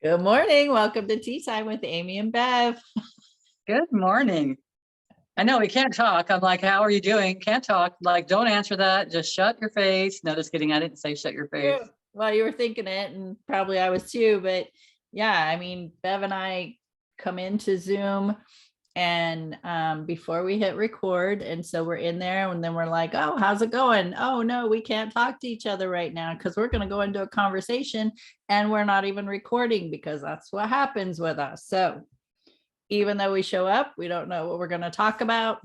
Good morning. Welcome to Tea Time with Amie and Bev. Good morning. I know we can't talk. I'm like, how are you doing? Can't talk. Like, don't answer that. Just shut your face. No, just kidding. I didn't say shut your face. Well, you were thinking it, and probably I was too. But yeah, I mean, Bev and I come into Zoom and before we hit record, and so we're in there, and then we're like, oh, how's it going? Oh no, we can't talk to each other right now because we're going to go into a conversation and we're not even recording because that's what happens with us. So even though we show up, we don't know what we're going to talk about.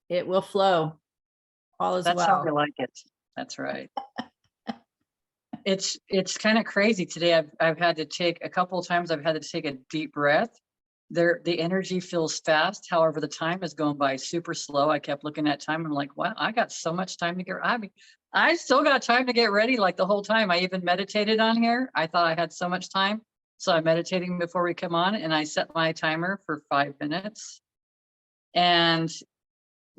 It will flow. All is That's how I well. like it. That's right. It's kind of crazy today. I've had to take a couple of times. I've had to take a deep breath. The energy feels fast. However, the time is going by super slow. I kept looking at time. I'm like, wow, I got so much time to get. I still got time to get ready. Like the whole time, I even meditated on here. I thought I had so much time, so I'm meditating before we come on, and I set my timer for 5 minutes. And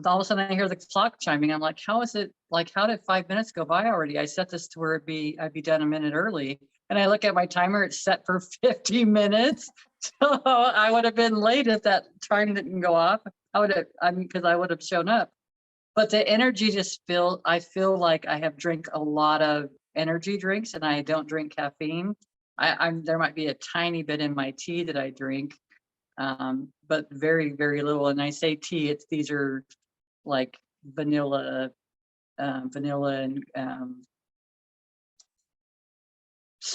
all of a sudden, I hear the clock chiming. I'm like, how is it? Like, how did 5 minutes go by already? I set this to where I'd be done a minute early. And I look at my timer, it's set for 50 minutes. So I would have been late if that time didn't go off. Because I would have shown up. But the energy I feel like I have drank a lot of energy drinks and I don't drink caffeine. There might be a tiny bit in my tea that I drink, but very, very little. And I say tea, these are like vanilla and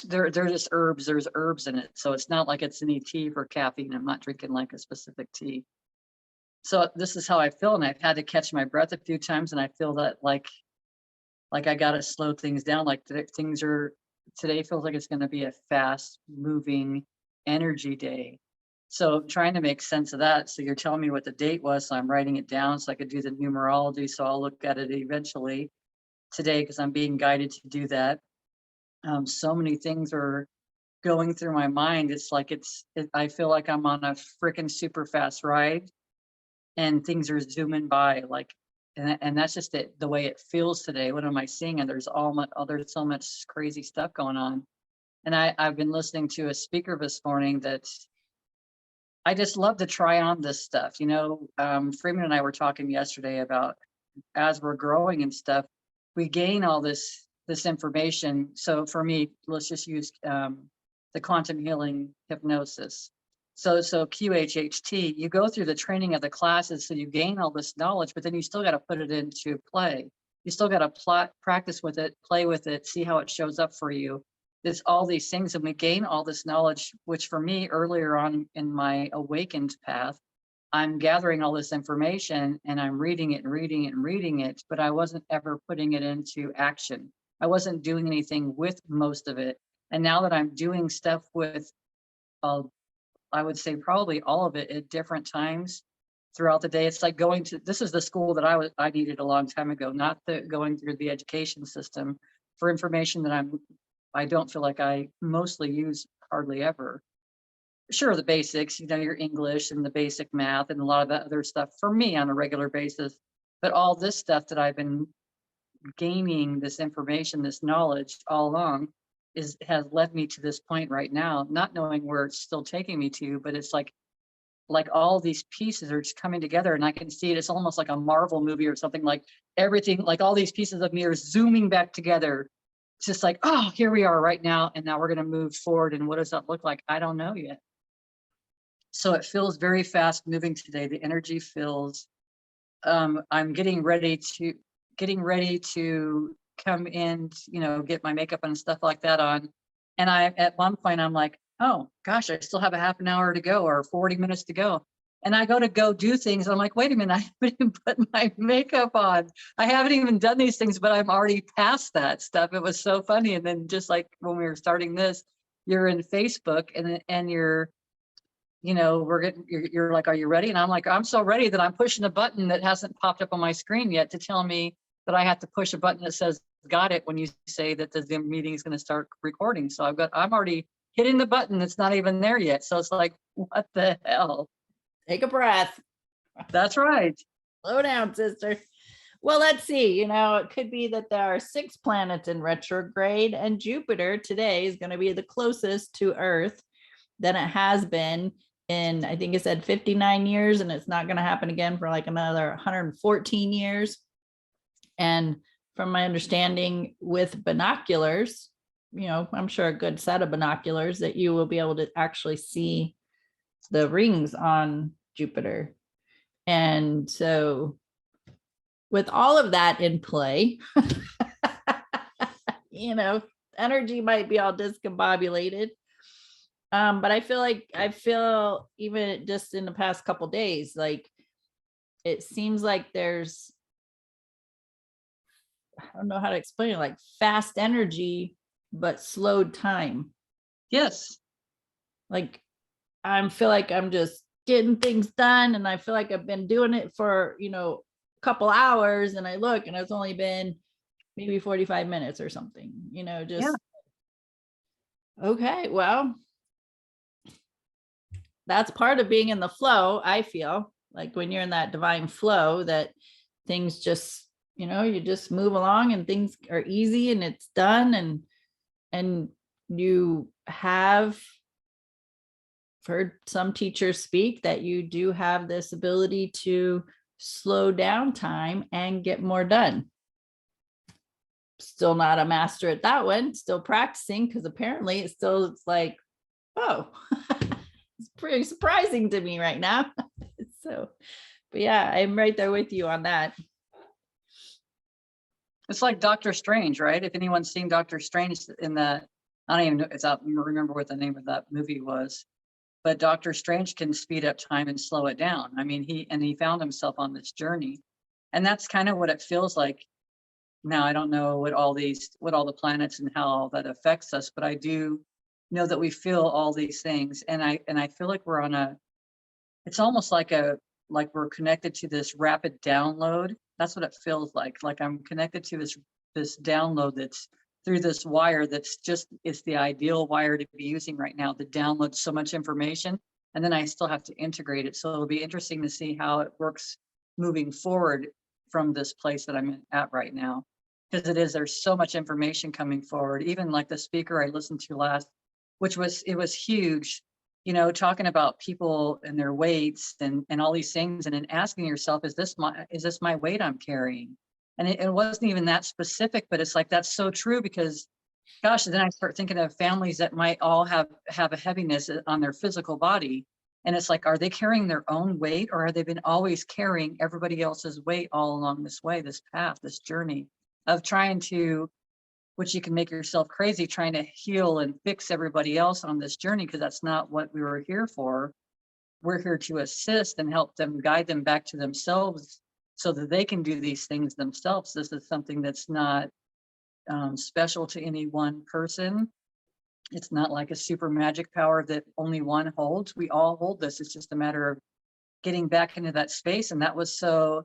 they're just herbs. There's herbs in it, so it's not like it's any tea for caffeine. I'm not drinking like a specific tea. So this is how I feel, and I've had to catch my breath a few times, and I feel that like I got to slow things down. Like today feels like it's going to be a fast moving energy day. So trying to make sense of that. So you're telling me what the date was, so I'm writing it down so I could do the numerology. So I'll look at it eventually today because I'm being guided to do that. So many things are going through my mind. It's like I feel like I'm on a freaking super fast ride, and things are zooming by. Like, and that's just the way it feels today. What am I seeing? And there's there's so much crazy stuff going on. And I've been listening to a speaker this morning that I just love to try on this stuff. Freeman and I were talking yesterday about as we're growing and stuff, we gain all this information. So for me, let's just use the quantum healing hypnosis. So QHHT, you go through the training of the classes, so you gain all this knowledge, but then you still got to put it into play. You still got to practice with it, play with it, see how it shows up for you. There's all these things, and we gain all this knowledge, which for me earlier on in my awakened path, I'm gathering all this information and I'm reading it and reading it and reading it, but I wasn't ever putting it into action. I wasn't doing anything with most of it. And now that I'm doing stuff with, I would say probably all of it at different times throughout the day. It's like this is the school that I needed a long time ago, not going through the education system for information that I don't feel like I mostly use hardly ever. Sure, the basics, your English and the basic math and a lot of that other stuff for me on a regular basis. But all this stuff that I've been gaining, this information, this knowledge all along has led me to this point right now, not knowing where it's still taking me to, but it's like all these pieces are just coming together, and I can see it. It's almost like a Marvel movie or something, like everything, like all these pieces of me are zooming back together. It's just like, oh, here we are right now, and now we're going to move forward. And what does that look like? I don't know yet. So it feels very fast moving today. The energy feels, I'm getting ready to come in, get my makeup and stuff like that on. And at one point I'm like, oh gosh, I still have a half an hour to go or 40 minutes to go. And I go do things. I'm like, wait a minute, I haven't even put my makeup on. I haven't even done these things, but I'm already past that stuff. It was so funny. And then just like when we were starting this, you're in Facebook and you're you're like, are you ready? And I'm like, I'm so ready that I'm pushing a button that hasn't popped up on my screen yet to tell me that I have to push a button that says got it when you say that the Zoom meeting is going to start recording. So I'm already hitting the button that's not even there yet. So it's like, what the hell? Take a breath. That's right. Slow down, sister. Well, let's see. It could be that there are 6 planets in retrograde, and Jupiter today is going to be the closest to Earth than it has been in, I think it said 59 years, and it's not going to happen again for like another 114 years. And from my understanding with binoculars, I'm sure a good set of binoculars that you will be able to actually see the rings on Jupiter. And so with all of that in play, energy might be all discombobulated. But I feel even just in the past couple days, like it seems like there's, I don't know how to explain it, like fast energy, but slowed time. Yes. Like I feel like I'm just getting things done, and I feel like I've been doing it for, a couple hours, and I look and it's only been maybe 45 minutes or something, just okay, well, that's part of being in the flow. I feel like when you're in that divine flow, that things just, you just move along and things are easy and it's done. And you have heard some teachers speak that you do have this ability to slow down time and get more done. Still not a master at that one, still practicing, because apparently it's like, oh, it's pretty surprising to me right now. So, but yeah, I'm right there with you on that. It's like Doctor Strange, right? If anyone's seen Doctor Strange in that, I don't even know, I don't remember what the name of that movie was, but Doctor Strange can speed up time and slow it down. I mean, he found himself on this journey, and that's kind of what it feels like. Now, I don't know what all the planets and how all that affects us, but I do know that we feel all these things. And I feel like we're on it's almost like we're connected to this rapid download. That's what it feels like. Like I'm connected to this download that's through this wire it's the ideal wire to be using right now to download so much information. And then I still have to integrate it. So it'll be interesting to see how it works moving forward from this place that I'm at right now. Because there's so much information coming forward. Even like the speaker I listened to last, it was huge, talking about people and their weights and all these things, and then asking yourself, is this my weight I'm carrying? And it wasn't even that specific, but it's like, that's so true, because gosh, then I start thinking of families that might all have a heaviness on their physical body. And it's like, are they carrying their own weight, or have they been always carrying everybody else's weight all along this way, this path, this journey of trying to, which you can make yourself crazy trying to heal and fix everybody else on this journey, because that's not what we were here for. We're here to assist and help them, guide them back to themselves so that they can do these things themselves. This is something that's not special to any one person. It's not like a super magic power that only one holds. We all hold this. It's just a matter of getting back into that space. And that was so,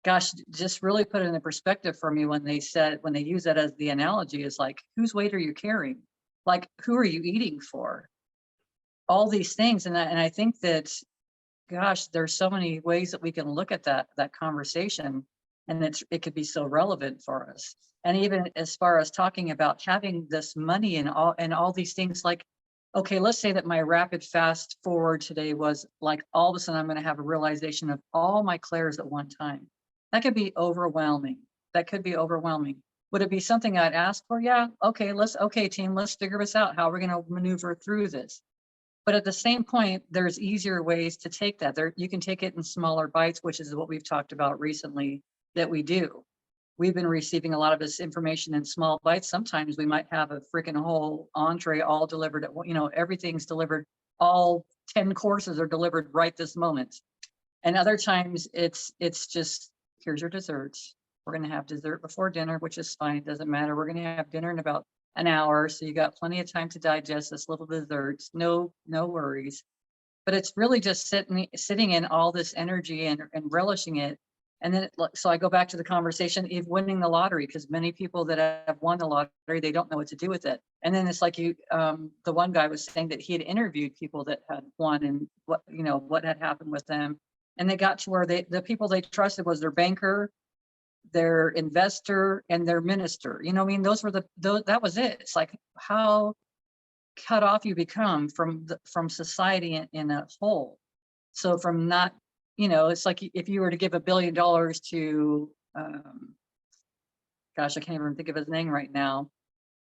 gosh, just really put it in perspective for me when they use that as the analogy, is like, whose weight are you carrying? Like, who are you eating for? All these things. And I think that, gosh, there's so many ways that we can look at that conversation, and it could be so relevant for us. And even as far as talking about having this money and all these things, like, okay, let's say that my rapid fast forward today was like, all of a sudden I'm going to have a realization of all my clairs at one time. That could be overwhelming. Would it be something I'd ask for? Yeah. Okay, team, let's figure this out. How are we going to maneuver through this? But at the same point, there's easier ways to take that. You can take it in smaller bites, which is what we've talked about recently that we do. We've been receiving a lot of this information in small bites. Sometimes we might have a freaking whole entree all delivered everything's delivered. All 10 courses are delivered right this moment. And other times it's just, here's your desserts. We're going to have dessert before dinner, which is fine. It doesn't matter. We're going to have dinner in about an hour. So you got plenty of time to digest this little desserts. No worries. But it's really just sitting in all this energy and relishing it. And then, so I go back to the conversation of winning the lottery, because many people that have won the lottery, they don't know what to do with it. And then it's like the one guy was saying that he had interviewed people that had won and what had happened with them. And they got to where the people they trusted was their banker, their investor, and their minister. You know, I mean, those were that was it. It's like how cut off you become from society in a whole. So from not, you know, it's like if you were to give $1 billion to, gosh, I can't even think of his name right now,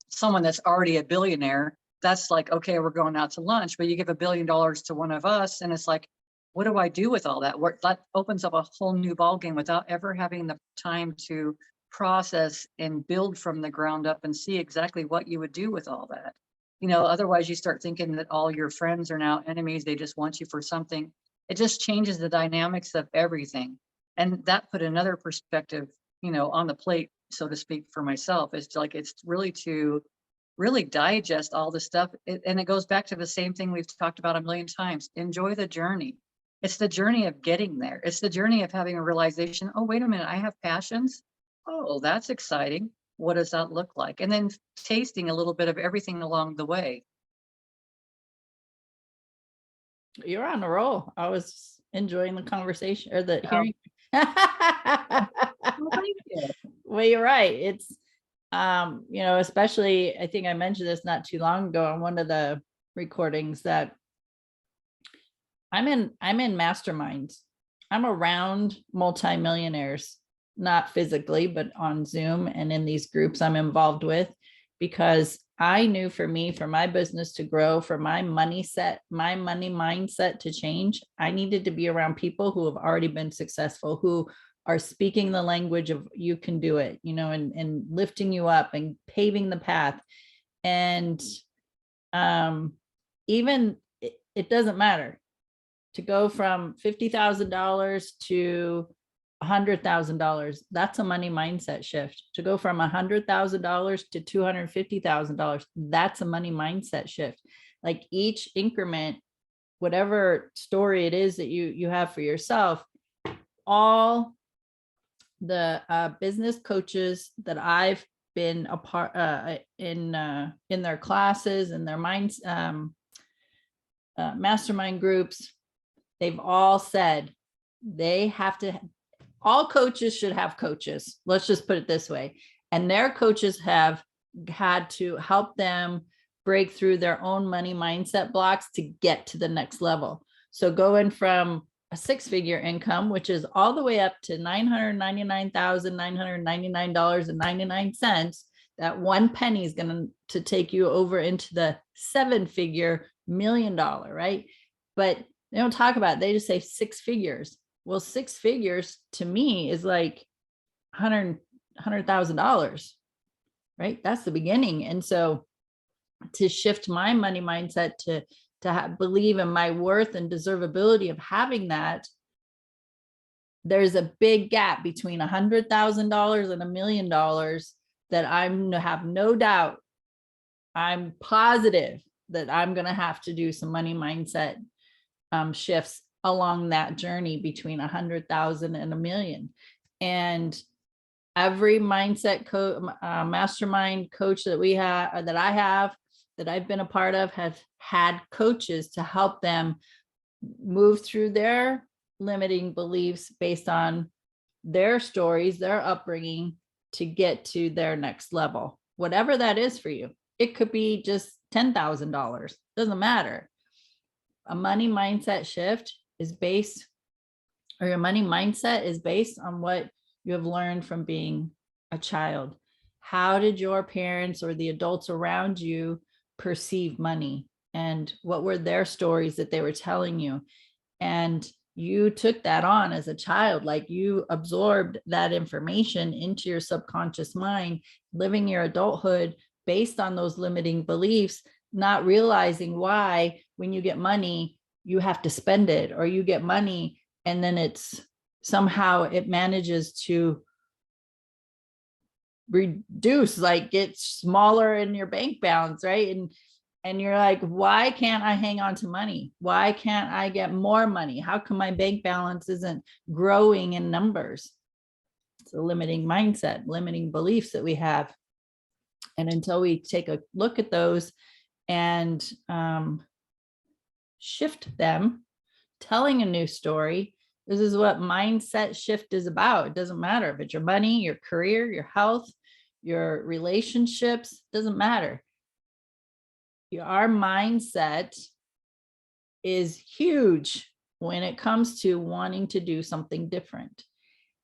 someone that's already a billionaire, that's like, okay, we're going out to lunch, but you give $1 billion to one of us, and it's like, what do I do with all that? That opens up a whole new ballgame without ever having the time to process and build from the ground up and see exactly what you would do with all that. You know, otherwise you start thinking that all your friends are now enemies. They just want you for something. It just changes the dynamics of everything. And that put another perspective, you know, on the plate, so to speak, for myself. It's like, it's really to really digest all the stuff. And it goes back to the same thing we've talked about a million times. Enjoy the journey. It's the journey of getting there. It's the journey of having a realization, oh, wait a minute, I have passions. Oh, that's exciting. What does that look like? And then tasting a little bit of everything along the way. You're on a roll. I was enjoying the conversation or the hearing. Well, thank you. Well, you're right. It's, you know, especially, I think I mentioned this not too long ago on one of the recordings, that I'm in masterminds. I'm around multimillionaires, not physically, but on Zoom and in these groups I'm involved with, because I knew for me, for my business to grow, for my money mindset to change, I needed to be around people who have already been successful, who are speaking the language of you can do it, you know, and lifting you up and paving the path. And even it doesn't matter to go from $50,000 to $100,000. That's a money mindset shift. To go from $100,000 to $250,000, that's a money mindset shift. Like each increment, whatever story it is that you have for yourself, all the business coaches that I've been a part in their classes and their minds, mastermind groups, they've all said they have to, all coaches should have coaches. Let's just put it this way. And their coaches have had to help them break through their own money mindset blocks to get to the next level. So going from a 6-figure income, which is all the way up to $999,999.99, that one penny is going to take you over into the 7-figure $1 million, right? But they don't talk about it. They just say 6 figures. Well, 6 figures to me is like $100,000, right? That's the beginning. And so to shift my money mindset to believe in my worth and deservability of having that, there's a big gap between $100,000 and $1 million that I'm have no doubt, I'm positive that I'm going to have to do some money mindset shifts along that journey between 100,000 and $1 million. And every mindset mastermind coach that we have, that I've been a part of, have had coaches to help them move through their limiting beliefs based on their stories, their upbringing, to get to their next level, whatever that is for you. It could be just $10,000, doesn't matter. A money mindset shift is based, or your money mindset is based on what you have learned from being a child. How did your parents or the adults around you perceive money, and what were their stories that they were telling you? And you took that on as a child, like you absorbed that information into your subconscious mind, living your adulthood based on those limiting beliefs, not realizing why when you get money, you have to spend it, or you get money and then it's somehow it manages to reduce, like get smaller in your bank balance, right? And you're like, why can't I hang on to money? Why can't I get more money? How come my bank balance isn't growing in numbers? It's a limiting mindset, limiting beliefs that we have. And until we take a look at those and shift them, telling a new story, This is what mindset shift is about. It doesn't matter if it's your money, your career, your health, your relationships, doesn't matter. Our mindset is huge when it comes to wanting to do something different.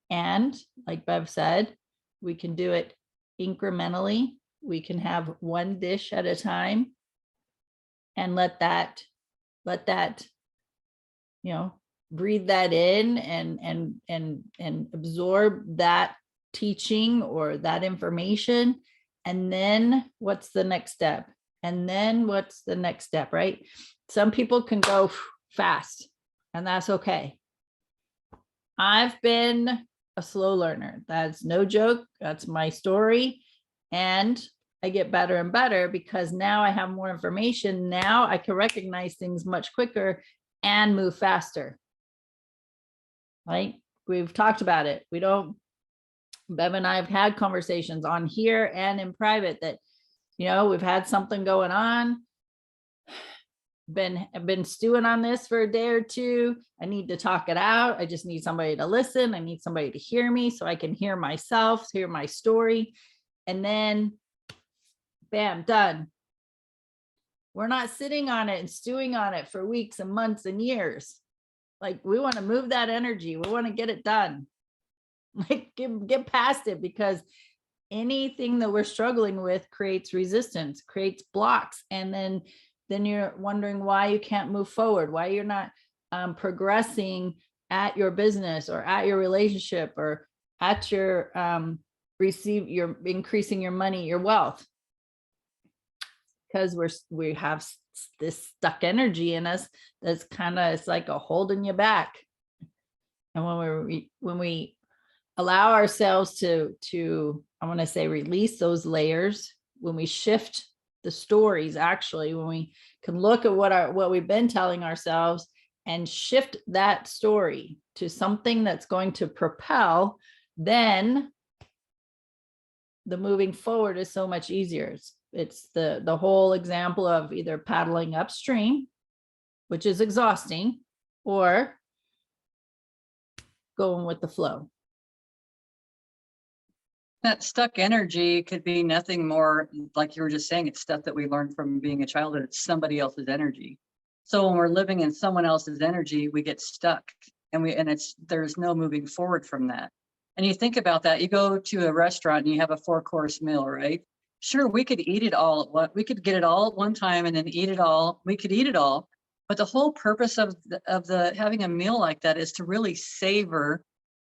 And like Bev said, we can do it incrementally. We can have one dish at a time and let that, breathe that in and absorb that teaching or that information. And then what's the next step? And then what's the next step, right? Some people can go fast, and that's okay. I've been a slow learner. That's no joke. That's my story. And I get better and better because now I have more information. Now I can recognize things much quicker and move faster. Right? We've talked about it. Bev and I have had conversations on here and in private that, we've had something going on. Been stewing on this for a day or two. I need to talk it out. I just need somebody to listen. I need somebody to hear me so I can hear myself, hear my story. And then bam, done. We're not sitting on it and stewing on it for weeks and months and years. Like, we want to move that energy. We want to get it done. Like, get past it, because anything that we're struggling with creates resistance, creates blocks. And then you're wondering why you can't move forward, why you're not progressing at your business or at your relationship or at your you're increasing your money, your wealth. Because we have this stuck energy in us that's it's like a holding you back. And when we allow ourselves to I want to say release those layers, when we shift the stories, actually, when we can look at what we've been telling ourselves and shift that story to something that's going to propel, then the moving forward is so much easier. It's the whole example of either paddling upstream, which is exhausting, or going with the flow. That stuck energy could be nothing more, like you were just saying, it's stuff that we learned from being a child, and it's somebody else's energy. So when we're living in someone else's energy, we get stuck, and there's no moving forward from that. And you think about that, you go to a restaurant and you have a 4-course meal, right? Sure, we could eat it all we could get it all at one time and then eat it all. We could eat it all, but the whole purpose of having a meal like that is to really savor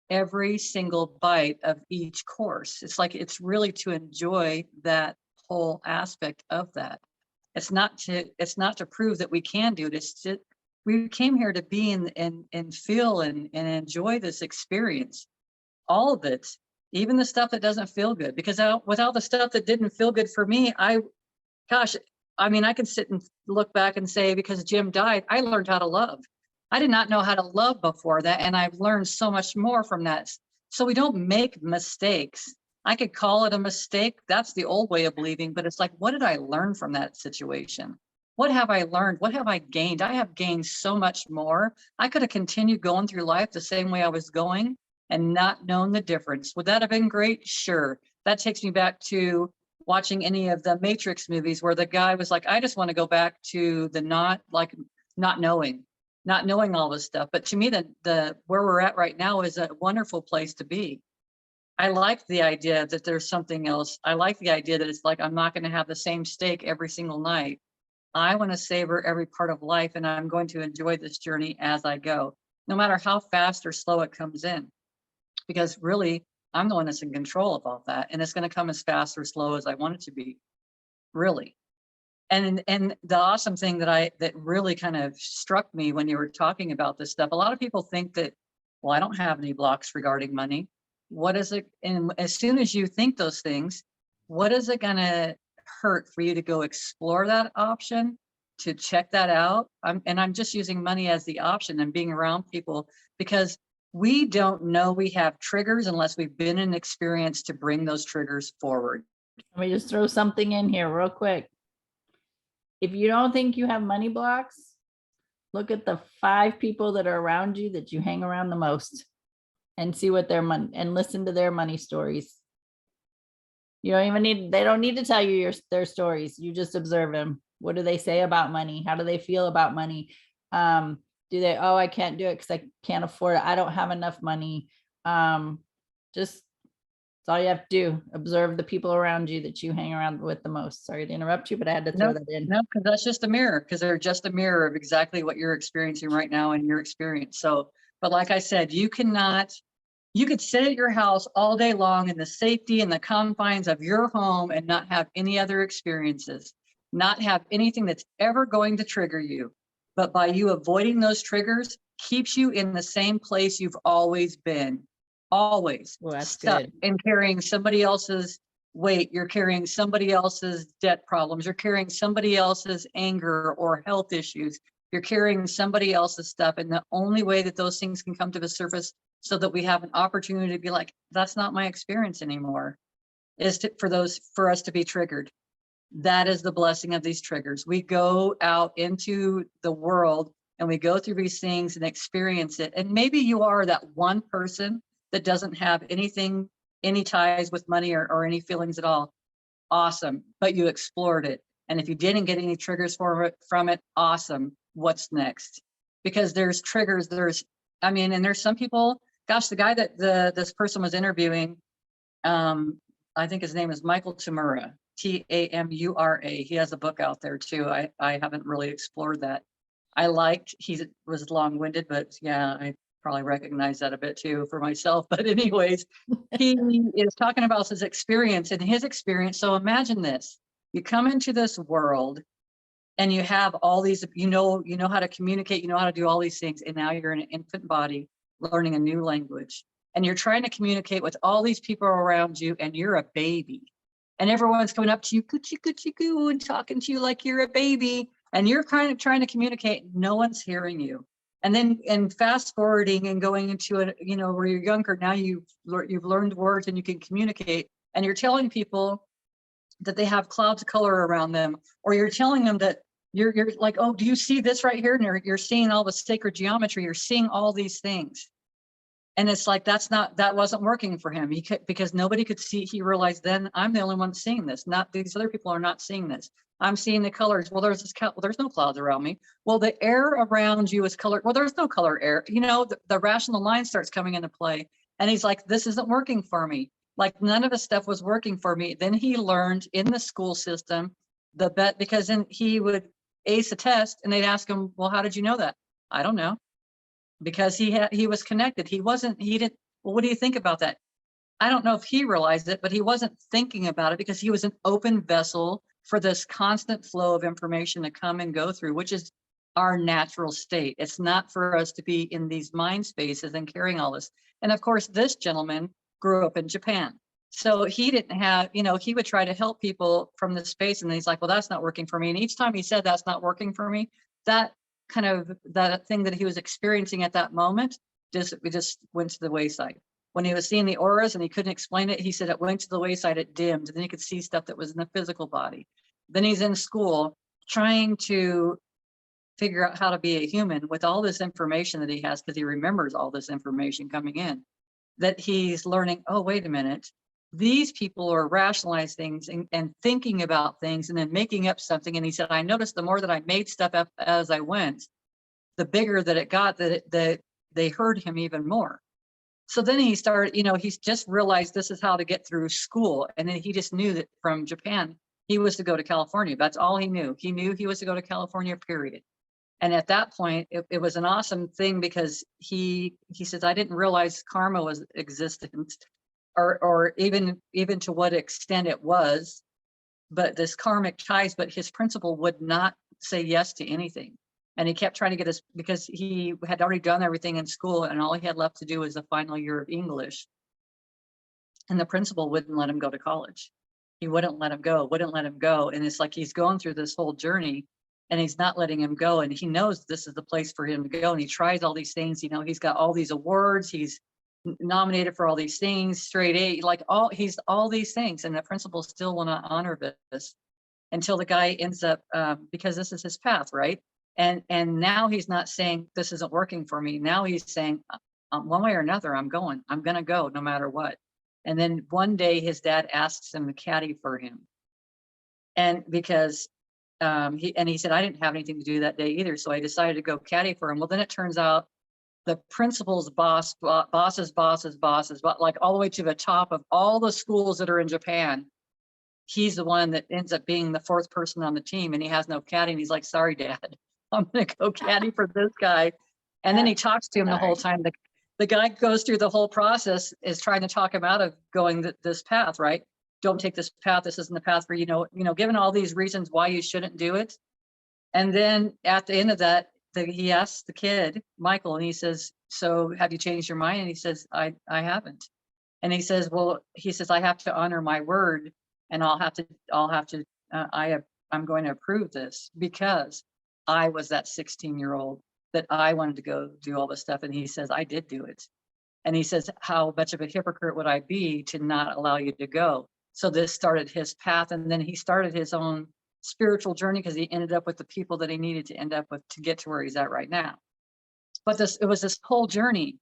every single bite of each course. It's really to enjoy that whole aspect of that. It's not to prove that we can do it. We came here to be and feel and enjoy this experience. All of it, even the stuff that doesn't feel good, because without the stuff that didn't feel good for me, I can sit and look back and say, because Jim died, I learned how to love. I did not know how to love before that, and I've learned so much more from that. So we don't make mistakes. I could call it a mistake. That's the old way of believing, but it's like, what did I learn from that situation? What have I learned? What have I gained? I have gained so much more. I could have continued going through life the same way I was going and not known the difference. Would that have been great? Sure. That takes me back to watching any of the Matrix movies where the guy was like, I just want to go back to the not knowing all this stuff. But to me, the where we're at right now is a wonderful place to be. I like the idea that there's something else. I like the idea that it's like, I'm not going to have the same steak every single night. I want to savor every part of life, and I'm going to enjoy this journey as I go, no matter how fast or slow it comes in. Because really, I'm the one that's in control of all that. And it's going to come as fast or slow as I want it to be, really. And the awesome thing that really kind of struck me when you were talking about this stuff, a lot of people think that, well, I don't have any blocks regarding money. What is it? And as soon as you think those things, what is it going to hurt for you to go explore that option, to check that out? I'm just using money as the option and being around people, because we don't know we have triggers unless we've been in experience to bring those triggers forward. Let me just throw something in here real quick. If you don't think you have money blocks, look at the 5 people that are around you that you hang around the most and see what their money and listen to their money stories. You don't even need, they don't need to tell you their stories. You just observe them. What do they say about money? How do they feel about money? Do they, oh, I can't do it because I can't afford it. I don't have enough money. Just, that's all you have to do. Observe the people around you that you hang around with the most. Sorry to interrupt you, but I had to throw that in. No, because that's just a mirror, because they're just a mirror of exactly what you're experiencing right now in your experience. So, but like I said, you could sit at your house all day long in the safety and the confines of your home and not have any other experiences, not have anything that's ever going to trigger you. But by you avoiding those triggers, keeps you in the same place you've always been, always. Well, that's stuck good. and carrying somebody else's weight. You're carrying somebody else's debt problems. You're carrying somebody else's anger or health issues. You're carrying somebody else's stuff. And the only way that those things can come to the surface so that we have an opportunity to be like, that's not my experience anymore, is for us to be triggered. That is the blessing of these triggers. We go out into the world and we go through these things and experience it. And maybe you are that one person that doesn't have anything, any ties with money or any feelings at all. Awesome. But you explored it. And if you didn't get any triggers from it, awesome. What's next? Because there's triggers, and there's some people, gosh, the guy that this person was interviewing, I think his name is Michael Tamura, Tamura. He has a book out there too. I haven't really explored that. He was long-winded, but yeah, I probably recognize that a bit too for myself. But anyways, he is talking about his experience and his experience. So imagine this, you come into this world and you have all these, you know how to communicate, you know how to do all these things. And now you're in an infant body learning a new language. And you're trying to communicate with all these people around you, and you're a baby. And everyone's coming up to you, coochie, coochie, coo, and talking to you like you're a baby. And you're kind of trying to communicate, no one's hearing you. And then, fast forwarding and going into it, where you're younger, now you've learned words and you can communicate. And you're telling people that they have clouds of color around them, or you're telling them that you're like, oh, do you see this right here? And you're seeing all the sacred geometry. You're seeing all these things. And it's like, that wasn't working for him. Because nobody could see. He realized then, I'm the only one seeing this. Not these other people are not seeing this. I'm seeing the colors. Well, there's no clouds around me. Well, the air around you is colored. Well, there's no color air. The rational mind starts coming into play. And he's like, this isn't working for me. Like, none of his stuff was working for me. Then he learned in the school system because then he would ace a test and they'd ask him, well, how did you know that? I don't know. Because he was connected. Well, what do you think about that? I don't know if he realized it, but he wasn't thinking about it because he was an open vessel for this constant flow of information to come and go through, which is our natural state. It's not for us to be in these mind spaces and carrying all this. And of course, this gentleman grew up in Japan. So he didn't have, he would try to help people from this space. And he's like, well, that's not working for me. And each time he said, that's not working for me, that thing that he was experiencing at that moment just went to the wayside. When he was seeing the auras and he couldn't explain it, he said it went to the wayside, it dimmed, and then he could see stuff that was in the physical body. Then he's in school trying to figure out how to be a human with all this information that he has, because he remembers all this information coming in, that he's learning, oh, wait a minute, these people are rationalizing things and thinking about things and then making up something. And he said, I noticed the more that I made stuff up as I went, the bigger that it got, that they heard him even more. So then he started, he's just realized this is how to get through school. And then he just knew that from Japan, he was to go to California. That's all he knew. He knew he was to go to California, period. And at that point, it was an awesome thing, because he says, I didn't realize karma was existent, or even to what extent it was, but this karmic ties, but his principal would not say yes to anything. And he kept trying to get us, because he had already done everything in school and all he had left to do was the final year of English. And the principal wouldn't let him go to college. He wouldn't let him go. And it's like, he's going through this whole journey and he's not letting him go. And he knows this is the place for him to go. And he tries all these things, he's got all these awards. He's nominated for all these things, straight A, he's all these things. And the principal still will not honor this until the guy ends up, because this is his path, right? And now he's not saying this isn't working for me. Now he's saying one way or another, I'm going to go no matter what. And then one day his dad asks him to caddy for him. And because he said, I didn't have anything to do that day either. So I decided to go caddy for him. Well, then it turns out the principal's bosses, but like all the way to the top of all the schools that are in Japan. He's the one that ends up being the fourth person on the team, and he has no caddy. And he's like, sorry, Dad, I'm going to go caddy for this guy. And then he talks to him the whole time. The guy goes through the whole process, is trying to talk him out of going this path, right? Don't take this path. This isn't the path for, given all these reasons why you shouldn't do it. And then at the end of that, he asks the kid, Michael, and he says, so have you changed your mind? And he says, I haven't. And he says, well, I have to honor my word, and I'm going to approve this because I was that 16-year-old that I wanted to go do all this stuff. And he says, I did do it. And he says, how much of a hypocrite would I be to not allow you to go? So this started his path. And then he started his own spiritual journey because he ended up with the people that he needed to end up with to get to where he's at right now. But it was this whole journey,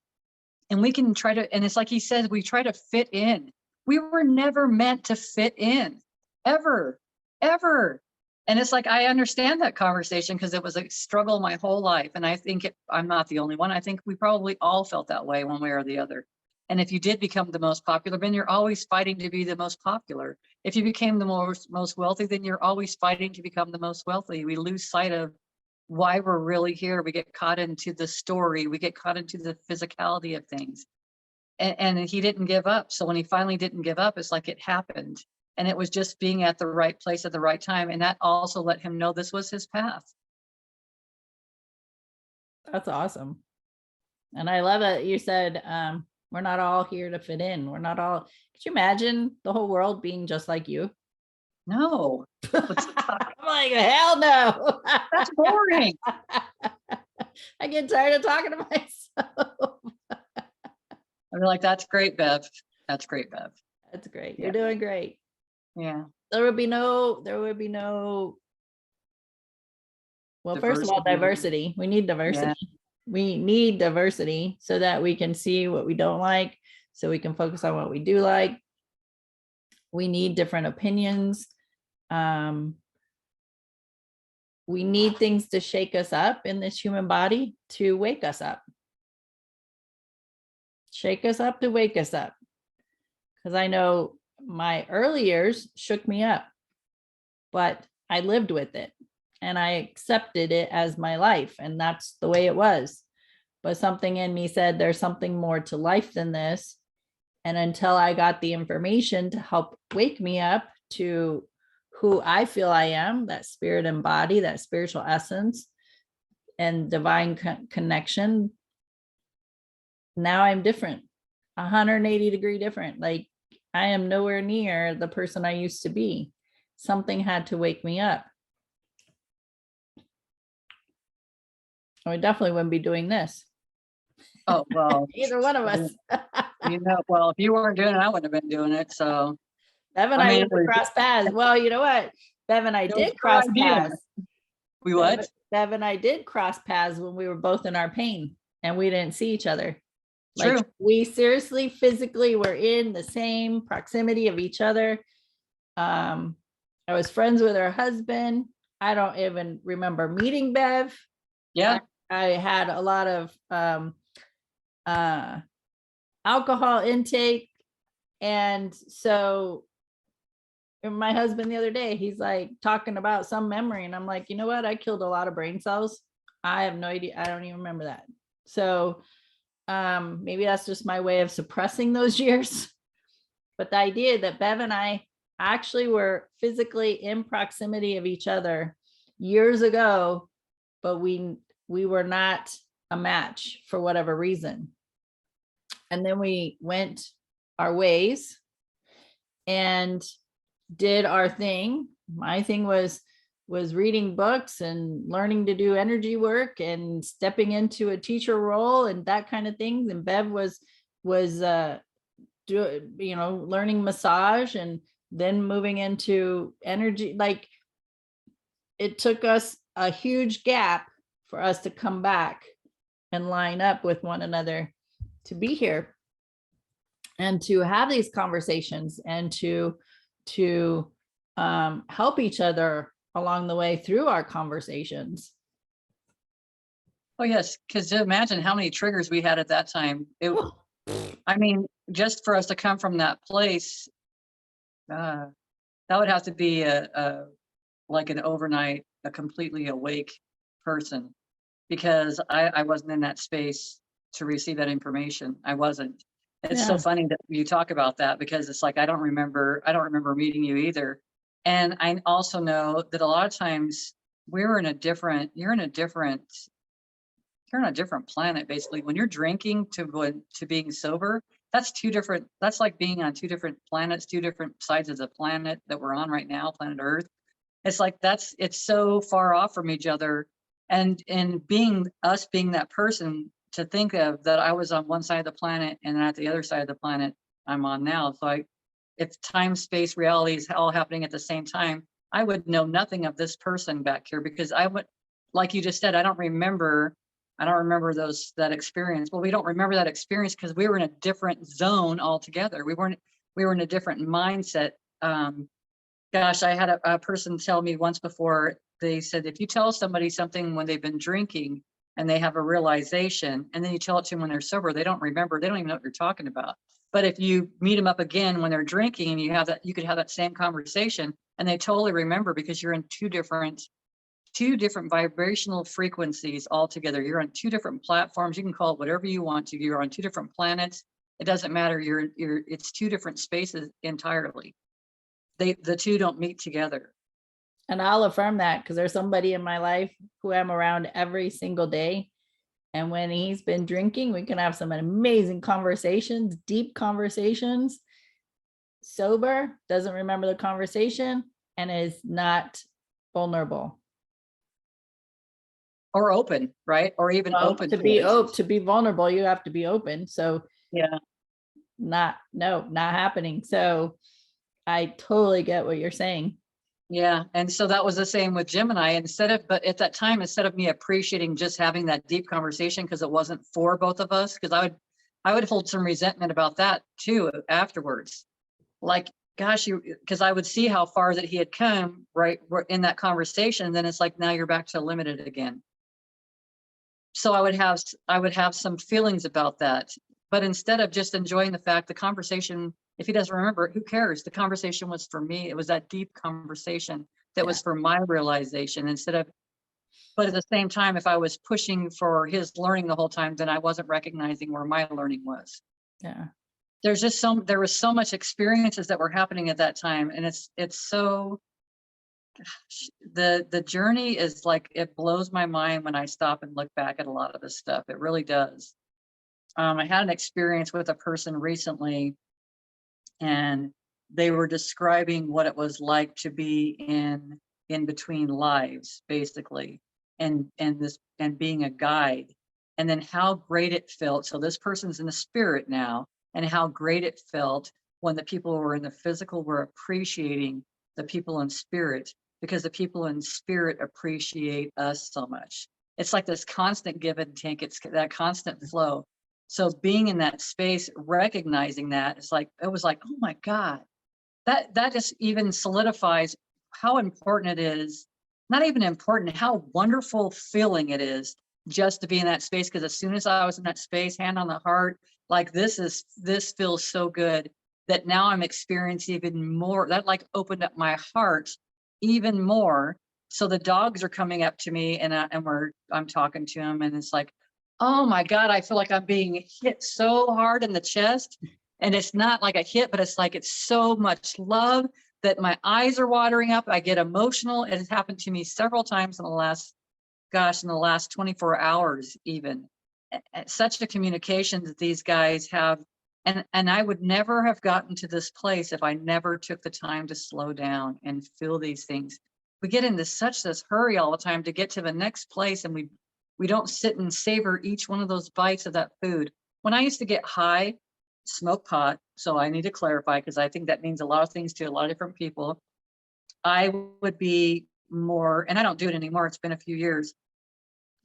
and we can try to, and it's like he says, we try to fit in. We were never meant to fit in, ever. And it's like, I understand that conversation because it was a struggle my whole life. And I think I'm not the only one. I think we probably all felt that way one way or the other. And if you did become the most popular, then you're always fighting to be the most popular. If you became the most wealthy, then you're always fighting to become the most wealthy. We lose sight of why we're really here. We get caught into the story. We get caught into the physicality of things. And he didn't give up. So when he finally didn't give up, it's like it happened. And it was just being at the right place at the right time. And that also let him know this was his path. That's awesome. And I love it. You said, we're not all here to fit in. We're not all, could you imagine the whole world being just like you? No. I'm like, hell no. That's boring. I get tired of talking to myself. I'm like, that's great, Bev. That's great, Bev. That's great. You're doing great. Yeah. There would be no, well, first of all, diversity. We need diversity. Yeah. We need diversity so that we can see what we don't like, so we can focus on what we do like. We need different opinions. We need things to shake us up in this human body to wake us up. Shake us up to wake us up. Because I know my early years shook me up, but I lived with it and I accepted it as my life, and that's the way it was. But something in me said there's something more to life than this. And until I got the information to help wake me up to who I feel I am, that spirit and body, that spiritual essence and divine connection, now I'm different, 180-degree different. Like, I am nowhere near the person I used to be. Something had to wake me up. I definitely wouldn't be doing this. Oh, well. Either one of us. Well, if you weren't doing it, I wouldn't have been doing it. So Bev and I would cross paths. Well, you know what? Bev and I did cross paths. We what? Bev and I did cross paths when we were both in our pain and we didn't see each other. True. Like, we seriously, physically were in the same proximity of each other. I was friends with her husband. I don't even remember meeting Bev. Yeah. I had a lot of alcohol intake. And so my husband the other day, he's like talking about some memory. And I'm like, you know what? I killed a lot of brain cells. I have no idea. I don't even remember that. So maybe that's just my way of suppressing those years. But the idea that Bev and I actually were physically in proximity of each other years ago, but we were not a match for whatever reason. And then we went our ways and did our thing. My thing was reading books and learning to do energy work and stepping into a teacher role and that kind of things. And Bev was learning massage and then moving into energy. Like, it took us a huge gap for us to come back and line up with one another to be here and to have these conversations and to help each other along the way through our conversations. Oh, yes, because imagine how many triggers we had at that time. I mean, just for us to come from that place, that would have to be like an overnight, a completely awake person, because I wasn't in that space to receive that information. I wasn't. It's so funny that you talk about that, because it's like I don't remember meeting you either. And I also know that a lot of times you're in a different planet, basically. When you're drinking to being sober, that's like being on two different planets, two different sides of the planet that we're on right now, planet Earth. It's like it's so far off from each other. And being that person, to think of that I was on one side of the planet and at the other side of the planet I'm on now. So if time, space, reality is all happening at the same time, I would know nothing of this person back here, because I would, like you just said, I don't remember that experience. Well, we don't remember that experience because we were in a different zone altogether. We were in a different mindset. Gosh, I had a person tell me once before, they said, if you tell somebody something when they've been drinking and they have a realization, and then you tell it to them when they're sober, they don't remember, they don't even know what you're talking about. But if you meet them up again when they're drinking and you could have that same conversation and they totally remember, because you're in two different vibrational frequencies altogether. You're on two different platforms. You can call it whatever you want to. You're on two different planets. It doesn't matter. It's two different spaces entirely. The two don't meet together. And I'll affirm that, because there's somebody in my life who I'm around every single day. And when he's been drinking, we can have some amazing conversations, deep conversations. Sober, doesn't remember the conversation and is not vulnerable. Or open, right? Or even open to be vulnerable, you have to be open. So yeah, not happening. So I totally get what you're saying. Yeah. And so that was the same with Gemini. But at that time, instead of me appreciating just having that deep conversation, because it wasn't for both of us, because I would hold some resentment about that too afterwards. Like, gosh, because I would see how far that he had come right in that conversation. And then it's like, now you're back to limited again. So I would have some feelings about that. But instead of just enjoying the fact, the conversation, if he doesn't remember, who cares? The conversation was for me. It was that deep conversation that was for my realization but at the same time, if I was pushing for his learning the whole time, then I wasn't recognizing where my learning was. Yeah. There was so much experiences that were happening at that time. And it's so, gosh, the journey is like, it blows my mind when I stop and look back at a lot of this stuff. It really does. I had an experience with a person recently, and they were describing what it was like to be in between lives, basically, and being a guide, and then how great it felt. So this person's in the spirit now, and how great it felt when the people who were in the physical were appreciating the people in spirit, because the people in spirit appreciate us so much. It's like this constant give and take. It's that constant flow. So being in that space, recognizing that, it was like, oh my God, that just even solidifies how important it is. Not even important, how wonderful feeling it is just to be in that space. Because as soon as I was in that space, hand on the heart, like this feels so good that now I'm experiencing even more. That like opened up my heart even more. So the dogs are coming up to me, and I'm talking to them, and it's like, oh my God, I feel like I'm being hit so hard in the chest. And it's not like a hit, but it's like, it's so much love that my eyes are watering up. I get emotional. It has happened to me several times in the last 24 hours, even. Such a communication that these guys have. And I would never have gotten to this place if I never took the time to slow down and feel these things. We get into this hurry all the time to get to the next place, and we don't sit and savor each one of those bites of that food. When I used to get high, smoke pot, so I need to clarify, because I think that means a lot of things to a lot of different people. I would be more, and I don't do it anymore, it's been a few years,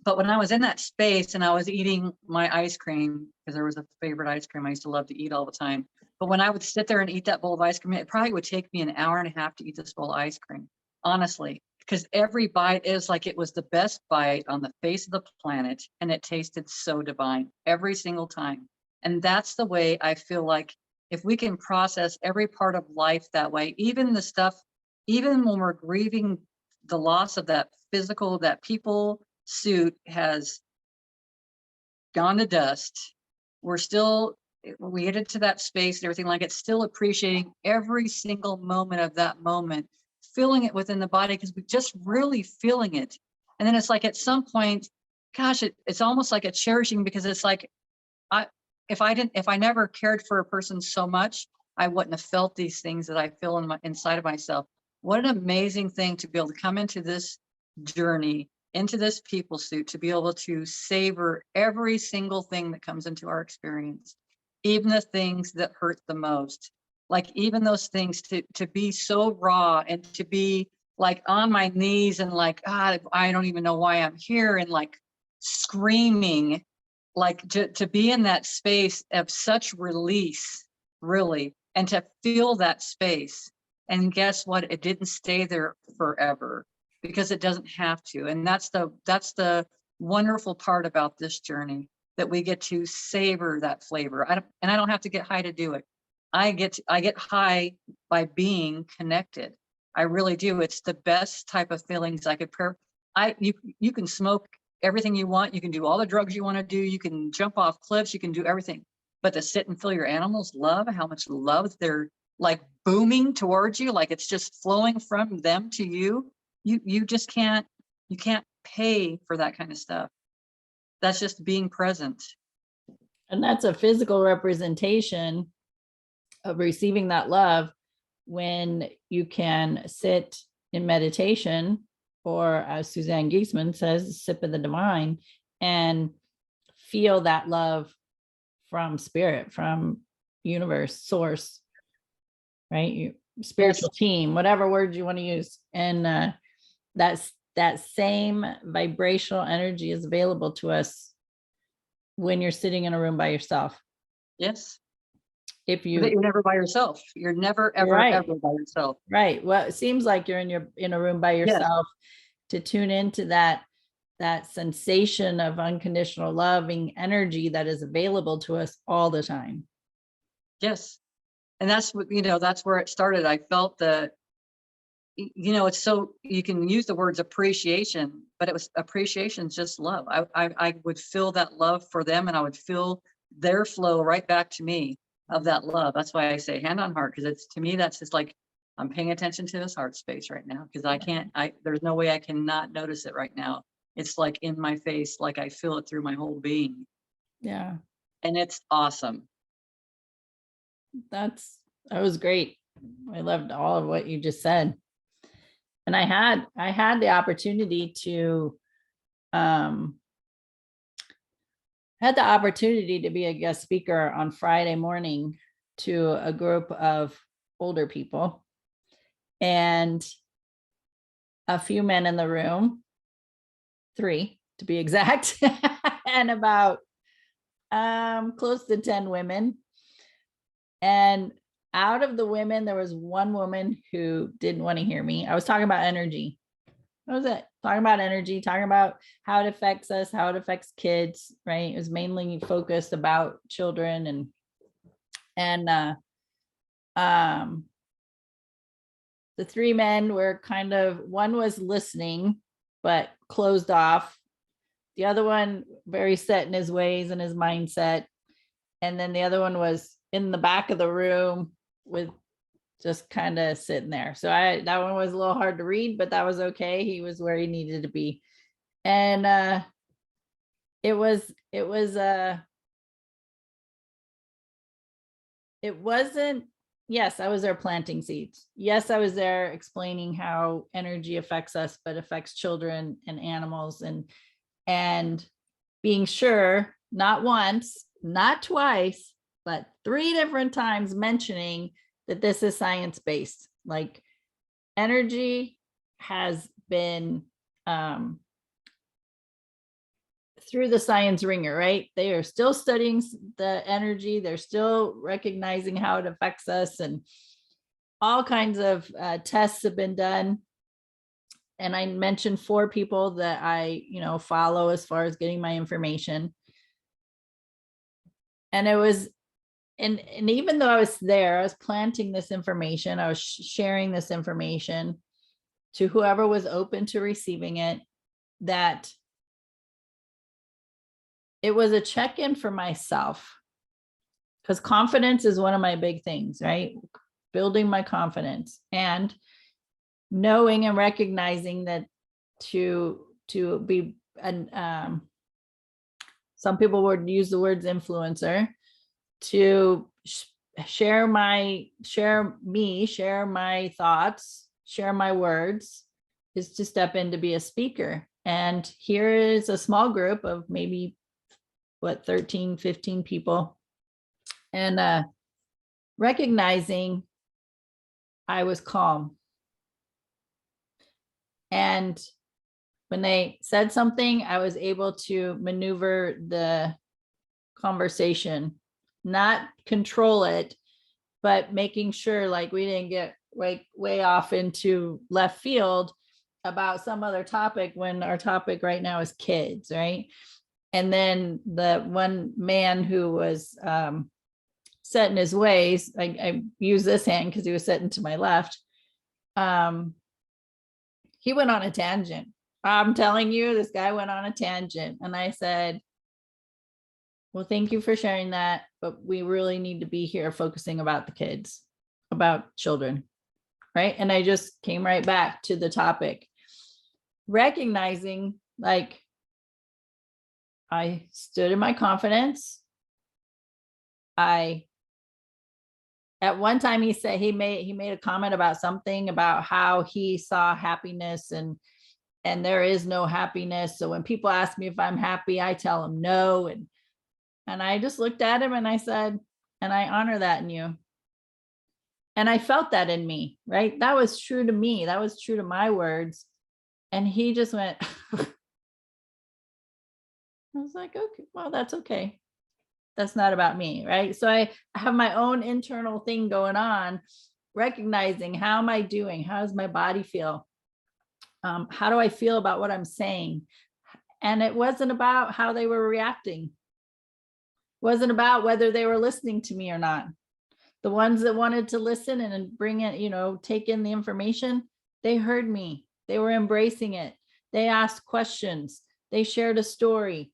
But when I was in that space and I was eating my ice cream, because there was a favorite ice cream I used to love to eat all the time. But when I would sit there and eat that bowl of ice cream, it probably would take me an hour and a half to eat this bowl of ice cream, honestly, because every bite is like it was the best bite on the face of the planet. And it tasted so divine every single time. And that's the way I feel like if we can process every part of life that way, even the stuff, even when we're grieving the loss of that physical, that people suit has gone to dust, we're still, we get into that space and everything, like it's still appreciating every single moment of that moment, feeling it within the body, because we're just really feeling it. And then it's like at some point, gosh, it's almost like a cherishing, because it's like, if I never cared for a person so much, I wouldn't have felt these things that I feel inside of myself. What an amazing thing to be able to come into this journey, into this people suit, to be able to savor every single thing that comes into our experience, even the things that hurt the most. Like even those things, to be so raw and to be like on my knees and like, God, I don't even know why I'm here, and like screaming, like to be in that space of such release, really, and to feel that space. And guess what? It didn't stay there forever, because it doesn't have to. And that's the wonderful part about this journey, that we get to savor that flavor. I don't have to get high to do it. I get high by being connected. I really do. It's the best type of feelings I could you can smoke everything you want, you can do all the drugs you want to do, you can jump off cliffs, you can do everything. But to sit and feel your animals love, how much love they're like booming towards you, like it's just flowing from them to you. You just can't pay for that kind of stuff. That's just being present. And that's a physical representation of receiving that love, when you can sit in meditation, or as Suzanne Giesemann says, sip of the divine, and feel that love from spirit, from universe, source, right? Spiritual team, whatever words you want to use. And that same vibrational energy is available to us when you're sitting in a room by yourself. Yes. If You're never by yourself. You're never, ever, right. ever by yourself. Right. Well, it seems like you're in a room by yourself. Yes. To tune into that sensation of unconditional loving energy that is available to us all the time. Yes. And that's what, that's where it started. I felt it's so, you can use the words appreciation, but it was appreciation, just love. I would feel that love for them, and I would feel their flow right back to me of that love. That's why I say hand on heart, because to me, that's just like, I'm paying attention to this heart space right now, because there's no way I cannot notice it right now. It's like in my face, like I feel it through my whole being. Yeah. And it's awesome. That was great. I loved all of what you just said. And I had the opportunity to be a guest speaker on Friday morning to a group of older people, and a few men in the room, 3 to be exact, and about close to 10 women. And out of the women, there was one woman who didn't want to hear me. I was talking about energy. That was it. Talking about energy, talking about how it affects us, how it affects kids, right? It was mainly focused about children, and the 3 men were kind of, one was listening, but closed off. The other one very set in his ways and his mindset. And then the other one was in the back of the room with just kind of sitting there. So that one was a little hard to read, but that was okay. He was where he needed to be. And it wasn't, yes, I was there planting seeds. Yes, I was there explaining how energy affects us, but affects children and animals, and being sure, not once, not twice, but 3 different times mentioning that this is science-based. Like, energy has been through the science ringer, right? They are still studying the energy. They're still recognizing how it affects us, and all kinds of tests have been done. And I mentioned 4 people that I, follow as far as getting my information. And it was, and even though I was there, I was planting this information, I was sharing this information to whoever was open to receiving it, that it was a check-in for myself, because confidence is one of my big things, right? Building my confidence and knowing and recognizing that to be an some people would use the words influencer, to share my thoughts, share my words, is to step in to be a speaker. And here is a small group of maybe 13, 15 people, and recognizing I was calm. And when they said something, I was able to maneuver the conversation, not control it, but making sure like we didn't get way off into left field about some other topic, when our topic right now is kids, right? And then the one man who was set in his ways, I use this hand because he was sitting to my left. He went on a tangent. I'm telling you, this guy went on a tangent. And I said, well, thank you for sharing that, but we really need to be here focusing about the kids, about children, right? And I just came right back to the topic, recognizing like I stood in my confidence. At one time he said he made a comment about something about how he saw happiness, and there is no happiness. So when people ask me if I'm happy, I tell them no. And I just looked at him and I said, and I honor that in you. And I felt that in me, right? That was true to me. That was true to my words. And he just went, I was like, okay, well, that's okay. That's not about me, right? So I have my own internal thing going on, recognizing how am I doing? How does my body feel? How do I feel about what I'm saying? And it wasn't about how they were reacting. It wasn't about whether they were listening to me or not. The ones that wanted to listen and bring it, take in the information, they heard me. They were embracing it. They asked questions. They shared a story.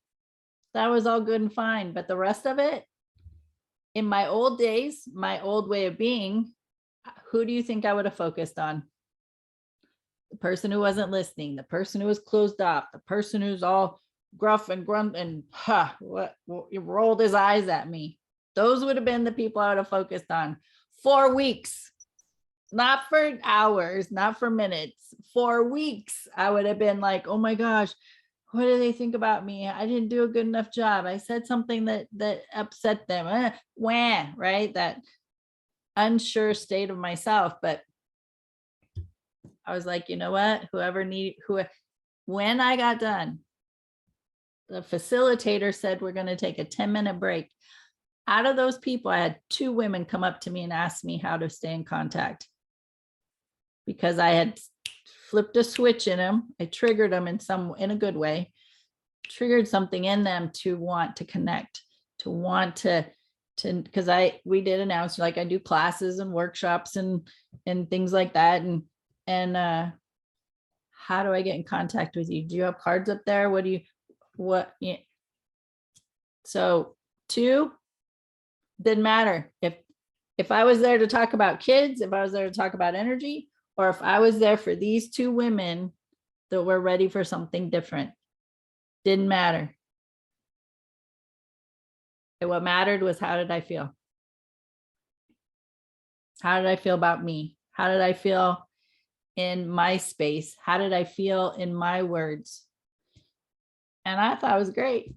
That was all good and fine. But the rest of it, in my old days, my old way of being, who do you think I would have focused on? The person who wasn't listening, the person who was closed off, the person who's all gruff and grunt and he rolled his eyes at me. Those would have been the people I would have focused on for weeks, not for hours, not for minutes, for weeks. I would have been like, oh my gosh, what do they think about me? I didn't do a good enough job. I said something that upset them. Right? That unsure state of myself. But I was like, you know what? When I got done, the facilitator said, we're going to take a 10-minute break. Out of those people, I had 2 women come up to me and ask me how to stay in contact, because I had flipped a switch in them. I triggered them in a good way, triggered something in them to want to connect, to want to, because we did announce, like I do classes and workshops and things like that. And how do I get in contact with you? Do you have cards up there? Yeah. So 2, didn't matter if I was there to talk about kids, if I was there to talk about energy, or if I was there for these 2 women that were ready for something different. Didn't matter. And what mattered was, how did I feel? How did I feel about me? How did I feel in my space? How did I feel in my words? And I thought it was great.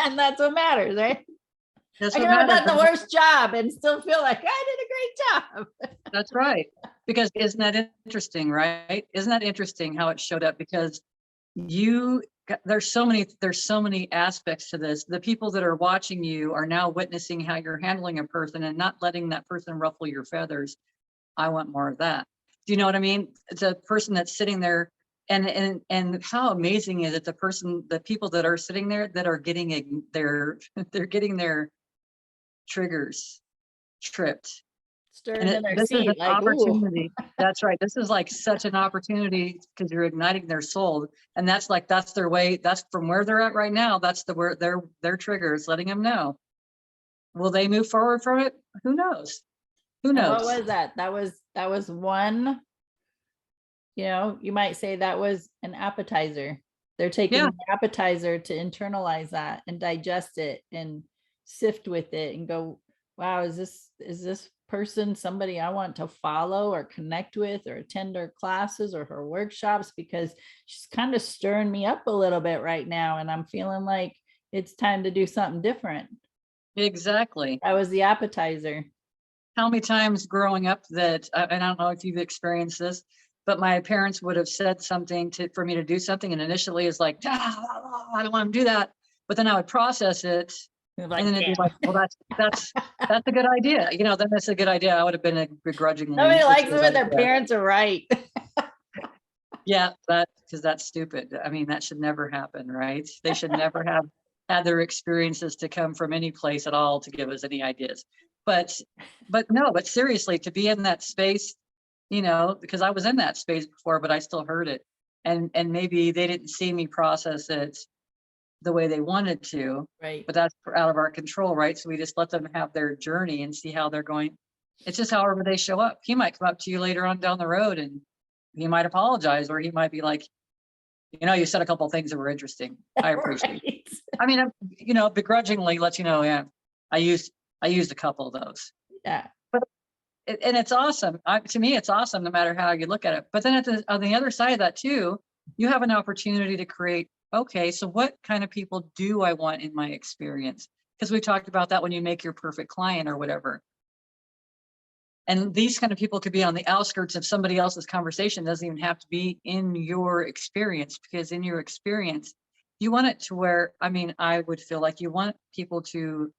And that's what matters, right? That's I what could have matters. done the worst job and still feel like I did a great job. That's right. Because isn't that interesting, right? Isn't that interesting how it showed up? Because you there's so many aspects to this. The people that are watching you are now witnessing how you're handling a person and not letting that person ruffle your feathers. I want more of that. Do you know what I mean? It's a person that's sitting there, and how amazing is it, the people that are sitting there that are getting they're getting their triggers tripped. Stirring And in their this is an seat, like, ooh. opportunity. That's right. This is like such an opportunity because you're igniting their soul. And that's their way. That's from where they're at right now. That's where their trigger is letting them know. Will they move forward from it? Who knows? Who And what knows? was that? That was one, you might say that was an appetizer. They're taking Yeah, the appetizer to internalize that and digest it and sift with it and go, wow, is this person somebody I want to follow or connect with or attend her classes or her workshops, because she's kind of stirring me up a little bit right now and I'm feeling like it's time to do something different. exactly. That was the appetizer. How many times growing up that, and I don't know if you've experienced this, but my parents would have said something for me to do something, and initially it's like, I don't want to do that. But then I would process it, and Like, then it'd be like, well, that's a good idea. Then that's a good idea. I would have been begrudgingly. nobody That's a likes it good when their idea. parents are right. Yeah, because that's stupid. I mean, that should never happen, right? They should never have had their experiences to come from any place at all to give us any ideas. But no, but seriously, to be in that space, because I was in that space before, but I still heard it. And maybe they didn't see me process it the way they wanted to, Right. but that's out of our control, right? So we just let them have their journey and see how they're going. It's just however they show up. He might come up to you later on down the road and he might apologize, or he might be like, you said a couple of things that were interesting. I appreciate it. Right. I mean, begrudgingly let you know, yeah, I used a couple of those. Yeah. And it's awesome. To me, it's awesome no matter how you look at it. But then on the other side of that too, you have an opportunity to create, okay, so what kind of people do I want in my experience? Because we talked about that when you make your perfect client or whatever. And these kind of people could be on the outskirts of somebody else's conversation. It doesn't even have to be in your experience, because in your experience, you want it to where, I would feel like you want people to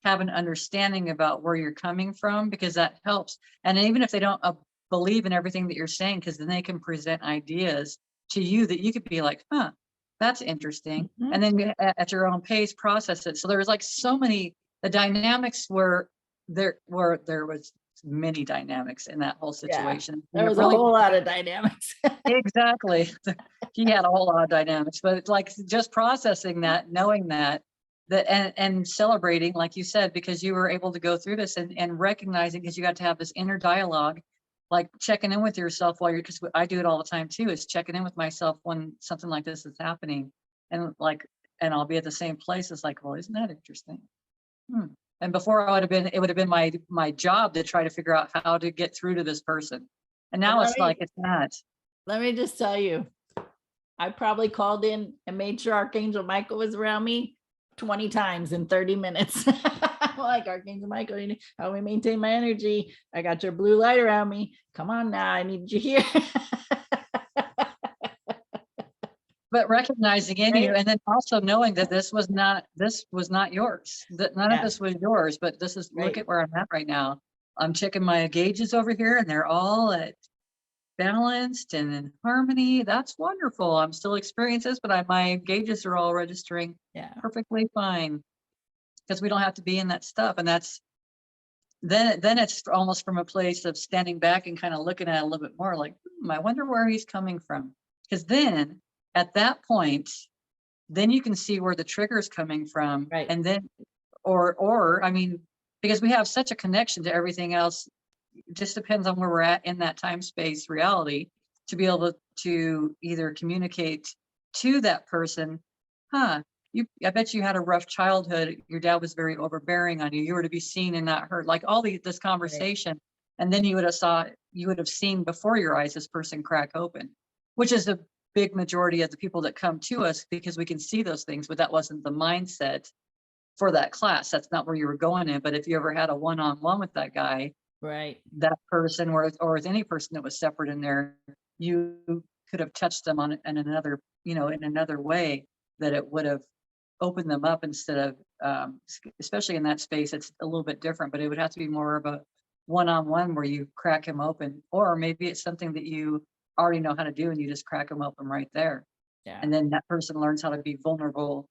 have an understanding about where you're coming from, because that helps. And even if they don't believe in everything that you're saying, because then they can present ideas to you that you could be like, huh, that's interesting. Mhm. And then at your own pace, process it. So there was like so many, the dynamics were there was many dynamics in that whole Yeah. situation. There And it was a really, whole lot of dynamics. exactly. He had a whole lot of dynamics, but like just processing that, knowing that and celebrating, like you said, because you were able to go through this and recognizing, because you got to have this inner dialogue, like checking in with yourself because I do it all the time too, is checking in with myself when something like this is happening. And I'll be at the same place. It's like, well, isn't that interesting? And before it would have been my job to try to figure out how to get through to this person. And now it's like, it's not. Let me just tell you, I probably called in and made sure Archangel Michael was around me 20 times in 30 minutes. I'm like, Archangel Michael, how we maintain my energy? I got your blue light around me. Come on now, I need you here. But recognizing in you, Right? and then also knowing that this was not yours, that none of Yeah. this was yours, but this is, look Right. at where I'm at right now. I'm checking my gauges over here and they're all at balanced and in harmony. That's wonderful. I'm still experiencing this, but my gauges are all registering Yeah. perfectly fine, because we don't have to be in that stuff. And that's, then it's almost from a place of standing back and kind of looking at it a little bit more like, I wonder where he's coming from. Because then at that point, then you can see where the trigger is coming from. Right. And then, or because we have such a connection to everything else, it just depends on where we're at in that time space reality to be able to either communicate to that person, I bet you had a rough childhood. Your dad was very overbearing on you. You were to be seen and not heard, like all this conversation. Right. And then you would have seen before your eyes this person crack open, which is a big majority of the people that come to us, because we can see those things, but that wasn't the mindset for that class. That's not where you were going in. But if you ever had a one-on-one with that guy, Right. that person, or with any person that was separate in there, you could have touched them in another way. that it would have opened them up instead of, especially in that space, it's a little bit different, but it would have to be more of a one-on-one where you crack him open, or maybe it's something that you already know how to do and you just crack him open right there. Yeah. And then that person learns how to be vulnerable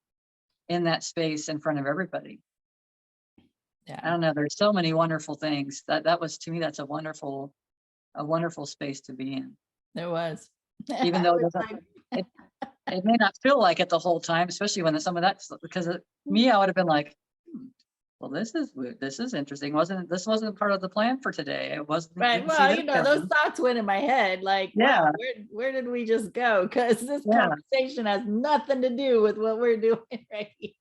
in that space in front of everybody. Yeah. I don't know. There's so many wonderful things that was, to me, that's a wonderful space to be in. There was. Even I though it was doesn't, like, it may not feel like it the whole time, especially when some of that's because me, I would have been like, well, this is interesting. This wasn't part of the plan for today. It wasn't. right. Didn't see Well, this you know, those coming. thoughts went in my head like, Yeah. wow, where did we just go? Because this Yeah. conversation has nothing to do with what we're doing right here.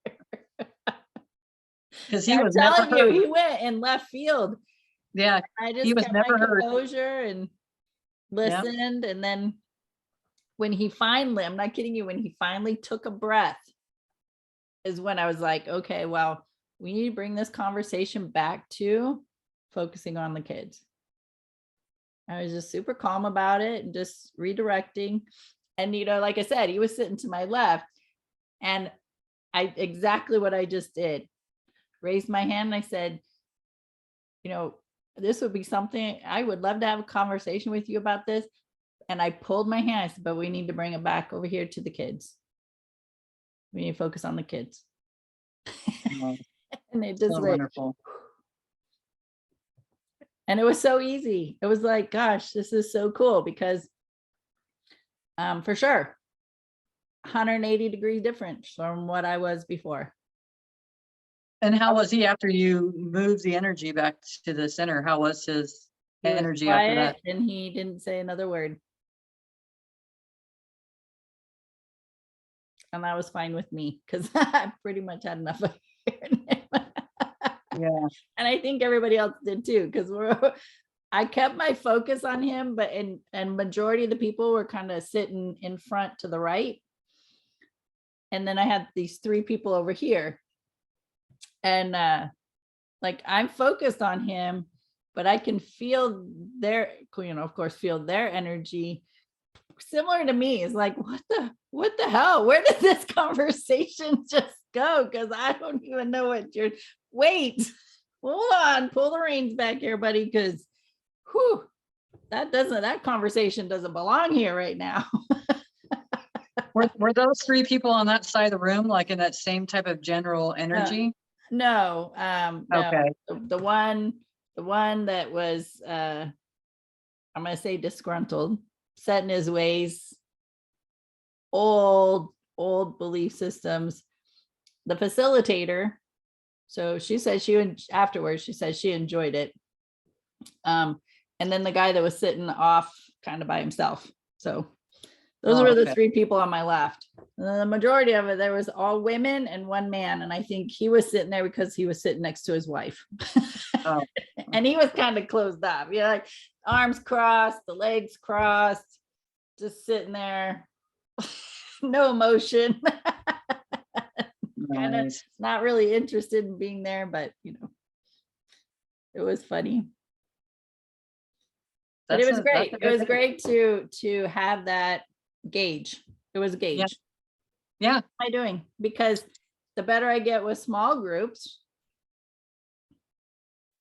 Because he I'm was never telling you, heard. he went in left field. Yeah, I he just was kept my never heard. composure and Yeah. listened. And then when he finally, I'm not kidding you, when he finally took a breath is when I was like, okay, well, we need to bring this conversation back to focusing on the kids. I was just super calm about it and just redirecting. And, you know, like I said, he was sitting to my left and exactly what I just did, raised my hand and I said, you know, this would be something I would love to have a conversation with you about this. And I pulled my hand, I said, but we need to bring it back over here to the kids. We need to focus on the kids. Oh, And it just so went, wonderful. and it was so easy. It was like, gosh, this is so cool because for sure, 180-degree difference from what I was before. And how was he after you moved the energy back to the center? How was his He was energy after that? quiet and he didn't say another word. And that was fine with me because I pretty much had enough of hearing him. Yeah. And I think everybody else did too, because I kept my focus on him, but and majority of the people were kind of sitting in front to the right. And then I had these 3 people over here. And like I'm focused on him, but I can feel their, you know, of course, feel their energy similar to me. It's like, what the hell? Where did this conversation just go? Because I don't even know what you're, wait, hold on, pull the reins back here, buddy, because that conversation doesn't belong here right now. Were those 3 people on that side of the room like in that same type of general energy? No, no. Okay. The one that was I'm gonna say disgruntled, set in his ways, old belief systems. The facilitator, so she said afterwards she said she enjoyed it. And then the guy that was sitting off kind of by himself. So those were the 3 people on my left. And then the majority of it, there was all women and 1 man. And I think he was sitting there because he was sitting next to his wife. Oh. And he was kind of closed up, you know, like arms crossed, the legs crossed, just sitting there, no emotion. Kind of Nice. not really interested in being there, but you know, it was funny. But it was great. It was great to have that gauge. It was a gauge. Yeah. What am I doing? Because the better I get with small groups,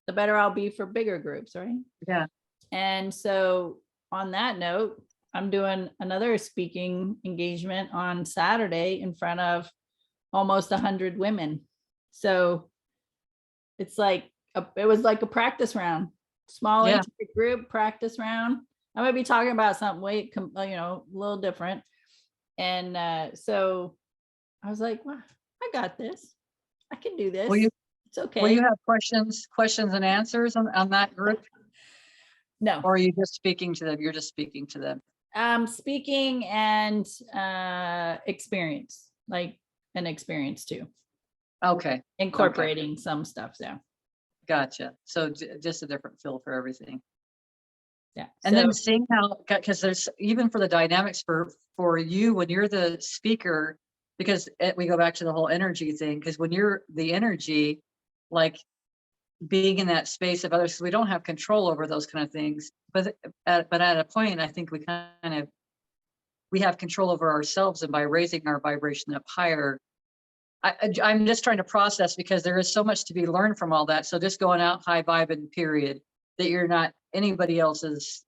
the better I'll be for bigger groups, right? Yeah. And so on that note, I'm doing another speaking engagement on Saturday in front of almost 100 women. So it's like it was like a practice round, small intimate group practice round. I'm gonna be talking about something a little different. And so I was like, well, I got this. I can do this. It's okay. Will you have questions and answers on that group? No. Or are you just speaking to them? You're just speaking to them. Speaking and experience, like an experience too. Okay. Incorporating some stuff there. Gotcha. So just a different feel for everything. Yeah. And then seeing how, because there's even for the dynamics for you when you're the speaker, because we go back to the whole energy thing, because when you're the energy, like being in that space of others, we don't have control over those kind of things. But at a point, I think we kind of we have control over ourselves, and by raising our vibration up higher, I'm just trying to process, because there is so much to be learned from all that. So just going out high vibing, period, that you're not anybody else's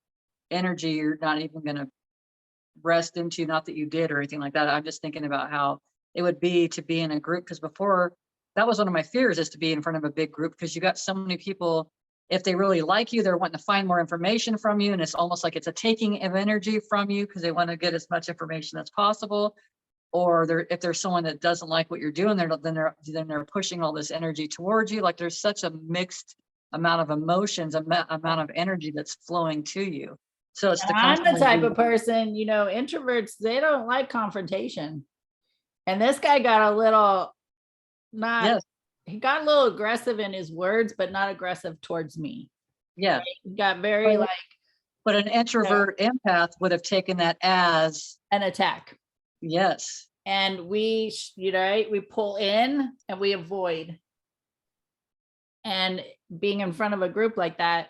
energy, you're not even going to rest into, not that you did or anything like that. I'm just thinking about how it would be to be in a group, because before, that was one of my fears, is to be in front of a big group, because you got so many people. If they really like you, they're wanting to find more information from you, and it's almost like it's a taking of energy from you, because they want to get as much information as possible. Or if there's someone that doesn't like what you're doing, then they're pushing all this energy towards you. Like, there's such a mixed amount of emotions, amount of energy that's flowing to you. So it's And I'm the type constantly of person, introverts, they don't like confrontation. And this guy got a little, yes, he got a little aggressive in his words, but not aggressive towards me. yeah. He got very But- But an introvert empath would have taken that as an attack. yes. And we pull in and we avoid. And being in front of a group like that,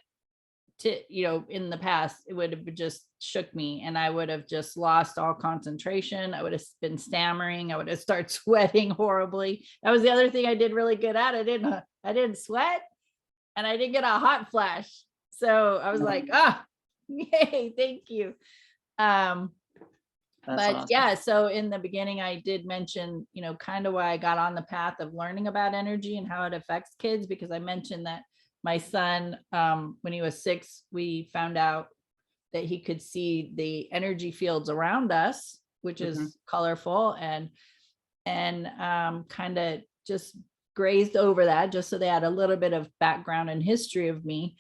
in the past, it would have just shook me, and I would have just lost all concentration. I would have been stammering. I would have started sweating horribly. That was the other thing I did really good at. I didn't sweat, and I didn't get a hot flash. So I was like, yay, thank you. That's But awesome. yeah, so in the beginning, I did mention, kind of why I got on the path of learning about energy and how it affects kids, because I mentioned that my son, when he was 6, we found out that he could see the energy fields around us, which is colorful, and kind of just grazed over that, just so they had a little bit of background and history of me.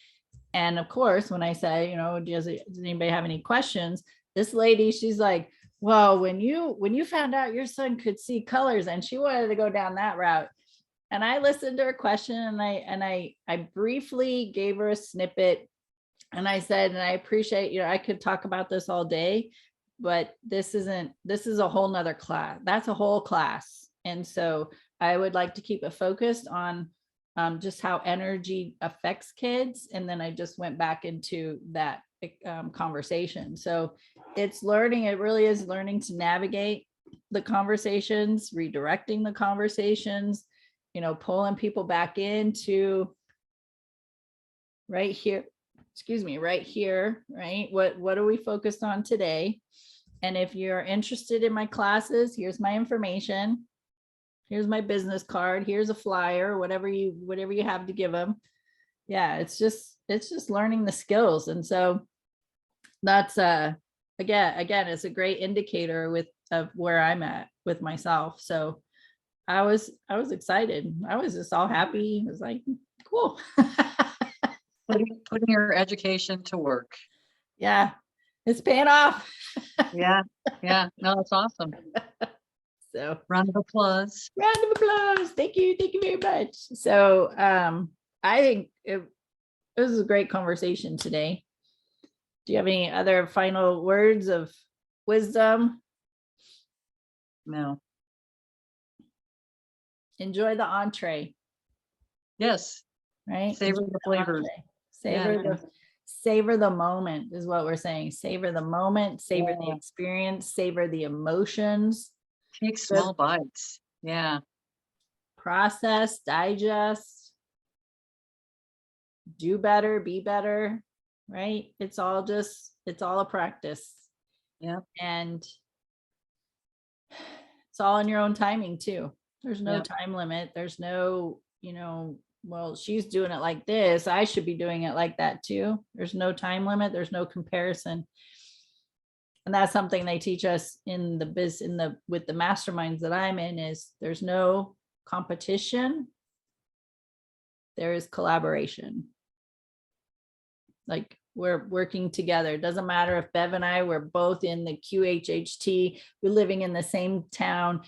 And of course, when I say, does anybody have any questions? This lady, she's like, well, when you found out your son could see colors, and she wanted to go down that route. And I listened to her question, and I briefly gave her a snippet, and I said, and I appreciate, I could talk about this all day, but this is a whole nother class. That's a whole class. And so I would like to keep it focused on just how energy affects kids. And then I just went back into that conversation. So it's learning, it really is learning to navigate the conversations, redirecting the conversations, pulling people back into right here, right? What are we focused on today? And if you're interested in my classes, here's my information. Here's my business card. Here's a flyer, whatever you have to give them. Yeah, it's just learning the skills. And so that's again, it's a great indicator of where I'm at with myself. So I was excited. I was just all happy. I was like, cool. Putting your education to work. Yeah, it's paying off. Yeah. No, that's awesome. So Round of applause. Thank you very much. So I think it was a great conversation today. Do you have any other final words of wisdom? No. Enjoy the entree. Yes. Right? Savor the flavors. Savor the moment is what we're saying. Savor the moment, savor the experience, savor the emotions. Take small bites. Yeah. Process, digest, do better, be better, right? It's all a practice. Yeah. And it's all in your own timing too. There's no time limit. There's no, well, she's doing it like this, I should be doing it like that too. There's no time limit. There's no comparison. And that's something they teach us in the with the masterminds that I'm in, is there's no competition. There is collaboration. Like, we're working together. It doesn't matter if Bev and I were both in the QHHT, we're living in the same town.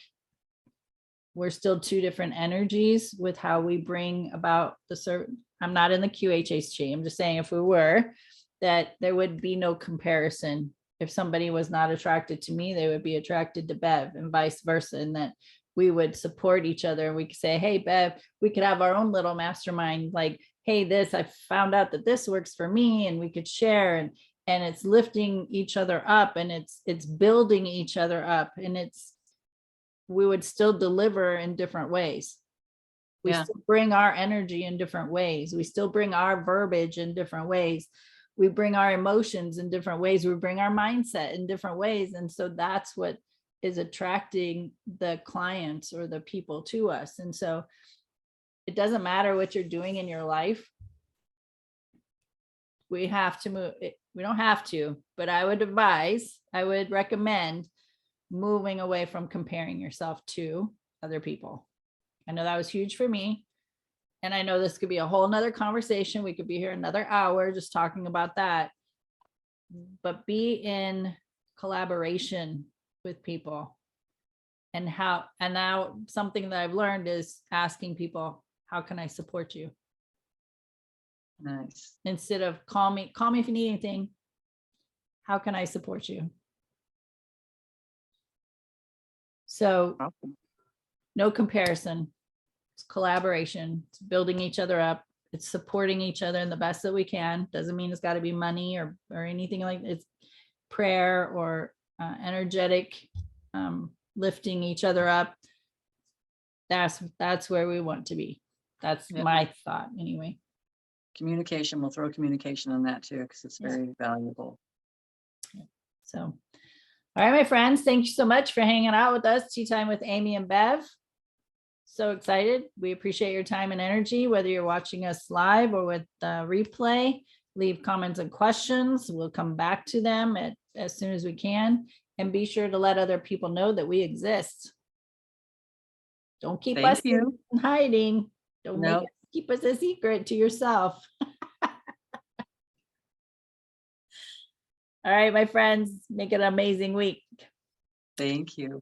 We're still two different energies with how we bring about the certain. I'm not in the QHHT. I'm just saying, if we were, that there would be no comparison. If somebody was not attracted to me, they would be attracted to Bev, and vice versa. And that we would support each other. And we could say, hey, Bev, we could have our own little mastermind. Like, hey, I found out that this works for me, and we could share. and it's lifting each other up, and it's building each other up, and we would still deliver in different ways. We Yeah. still bring our energy in different ways. We still bring our verbiage in different ways. We bring our emotions in different ways. We bring our mindset in different ways. And so that's what is attracting the clients or the people to us. And so it doesn't matter what you're doing in your life. We have to move. We don't have to, but I would recommend moving away from comparing yourself to other people. I know that was huge for me. And I know this could be a whole nother conversation. We could be here another hour just talking about that. But be in collaboration with people. And now something that I've learned is asking people, how can I support you? Nice. Instead of call me if you need anything. How can I support you? So Awesome. no comparison. It's collaboration. It's building each other up. It's supporting each other in the best that we can. Doesn't mean it's got to be money or anything like that. It's prayer or energetic, lifting each other up. That's where we want to be. That's my thought anyway. Communication, we'll throw communication on that too, because it's very valuable. So, all right, my friends, thank you so much for hanging out with us. Tea Time with Amie and Bev. So excited. We appreciate your time and energy, whether you're watching us live or with replay. Leave comments and questions. We'll come back to them as soon as we can. And be sure to let other people know that we exist. Don't keep us in hiding. Don't keep us a secret to yourself. All right, my friends, make it an amazing week. Thank you.